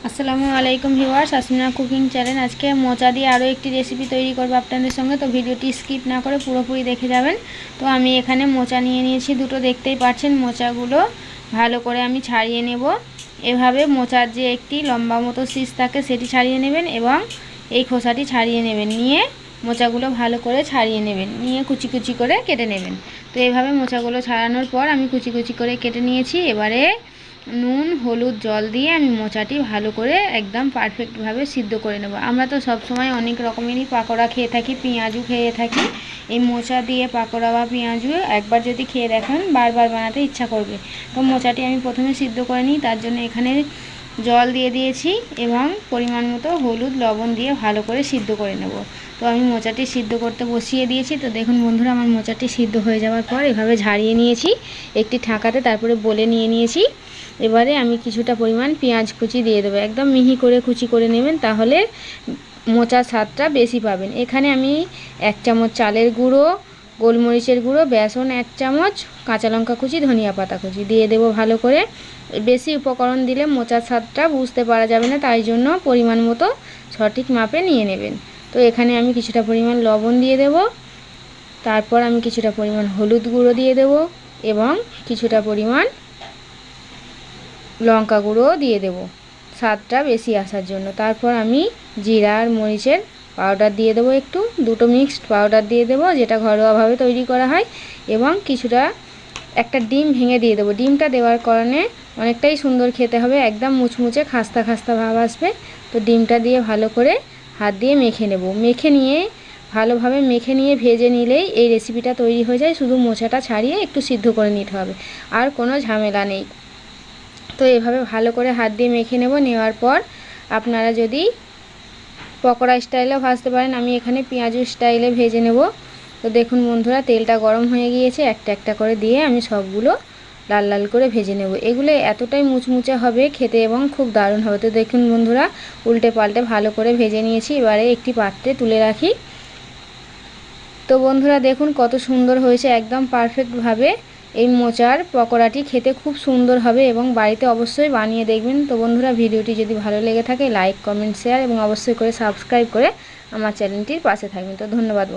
আসসালামু আলাইকুম viewers, Asmina cooking channel. আজকে মোচা দিয়ে আরও একটি রেসিপি তৈরি করব আপনাদের সঙ্গে। তো ভিডিওটি স্কিপ না করে পুরোপুরি দেখে যাবেন। তো আমি এখানে মোচা নিয়ে নিয়েছি দুটো, দেখতেই পাচ্ছেন। মোচাগুলো ভালো করে আমি ছাড়িয়ে নেব। এভাবে মোচার যে একটি লম্বা মতো শীষ থাকে সেটি ছাড়িয়ে নেবেন এবং এই খোসাটি ছাড়িয়ে নেবেন। নিয়ে মোচাগুলো ভালো করে ছাড়িয়ে নেবেন, নিয়ে কুচি কুচি করে কেটে নেবেন। তো এইভাবে মোচাগুলো ছাড়ানোর পর আমি কুচি কুচি করে কেটে নিয়েছি। এবারে নুন হলুদ জল দিয়ে আমি মোচাটি ভালো করে একদম পারফেক্টভাবে সিদ্ধ করে নেব। আমরা তো সব সময় অনেক রকমেরই পাকোড়া খেয়ে থাকি, পেঁয়াজু খেয়ে থাকি। এই মোচা দিয়ে পাকোড়া বা পেঁয়াজু একবার যদি খেয়ে দেখেন বারবার বানাতে ইচ্ছা করবে। তো মোচাটি আমি প্রথমে সিদ্ধ করে নিই, তার জন্য এখানে জল দিয়ে দিয়েছি এবং পরিমাণ মতো হলুদ লবণ দিয়ে ভালো করে সিদ্ধ করে নেব। তো আমি মোচাটি সিদ্ধ করতে বসিয়ে দিয়েছি। তো দেখুন বন্ধুরা, আমার মোচাটি সিদ্ধ হয়ে যাওয়ার পর এভাবে ঝাড়িয়ে নিয়েছি একটি ঠাকাতে, তারপরে বলে নিয়েছি। এবারে আমি কিছুটা পরিমাণ পেঁয়াজ কুচি দিয়ে দেবো। একদম মিহি করে কুচি করে নেবেন, তাহলে মোচার স্বাদটা বেশি পাবেন। এখানে আমি 1 চামচ চালের গুঁড়ো, গোলমরিচের গুঁড়ো, বেসন 1 চামচ, কাঁচা লঙ্কা কুচি, ধনিয়া পাতা কুচি দিয়ে দেবো ভালো করে। বেশি উপকরণ দিলে মোচার স্বাদটা বুঝতে পারা যাবে না, তাই জন্য পরিমাণ মতো সঠিক মাপে নিয়ে নেবেন। তো এখানে আমি কিছুটা পরিমাণ লবণ দিয়ে দেব, তারপর আমি কিছুটা পরিমাণ হলুদ গুঁড়ো দিয়ে দেব এবং কিছুটা পরিমাণ লঙ্কা গুঁড়ো দিয়ে দেব স্বাদটা বেশি আসার জন্য। তারপর আমি জিরা আর মরিচের পাউডার দিয়ে দেবো, একটু দুটো মিক্সড পাউডার দিয়ে দেবো, যেটা ঘরোয়াভাবে তৈরি করা হয়। এবং কিছুটা একটা ডিম ভেঙে দিয়ে দেবো। ডিমটা দেওয়ার কারণে অনেকটাই সুন্দর খেতে হবে, একদম মুচমুচে খাস্তা খাস্তা ভাব আসবে। তো ডিমটা দিয়ে ভালো করে হাত দিয়ে মেখে নেব। ভালোভাবে মেখে নিয়ে ভেজে নিলেই এই রেসিপিটা তৈরি হয়ে যায়। শুধু মোচাটা ছাড়িয়ে একটু সিদ্ধ করে নিতে হবে, আর কোনো ঝামেলা নেই। তো এভাবে ভালো করে হাত দিয়ে মেখে নেব। নেওয়ার পর আপনারা যদি পকোড়া স্টাইলেও ভাজতে পারেন, আমি এখানে পেঁয়াজু স্টাইলে ভেজে নেব। তো দেখুন বন্ধুরা, তেলটা গরম হয়ে গিয়েছে। একটা একটা করে দিয়ে আমি সবগুলো লাল লাল করে ভেজে নেব। এগুলো এতটাই মুচমুচে হবে খেতে এবং খুব দারুণ হবে। তো দেখুন বন্ধুরা, উল্টে পাল্টে ভালো করে ভেজে নিয়েছি। এবারে একটি পাত্রে তুলে রাখি। তো বন্ধুরা দেখুন কত সুন্দর হয়েছে, একদম পারফেক্টভাবে। এই মোচার পকোড়াটি খেতে খুব সুন্দর হবে এবং বাড়িতে অবশ্যই বানিয়ে দেখবেন। তো বন্ধুরা, ভিডিওটি যদি ভালো লেগে থাকে লাইক কমেন্ট শেয়ার এবং অবশ্যই করে সাবস্ক্রাইব করে আমার চ্যানেলটির পাশে থাকবেন। তো ধন্যবাদ।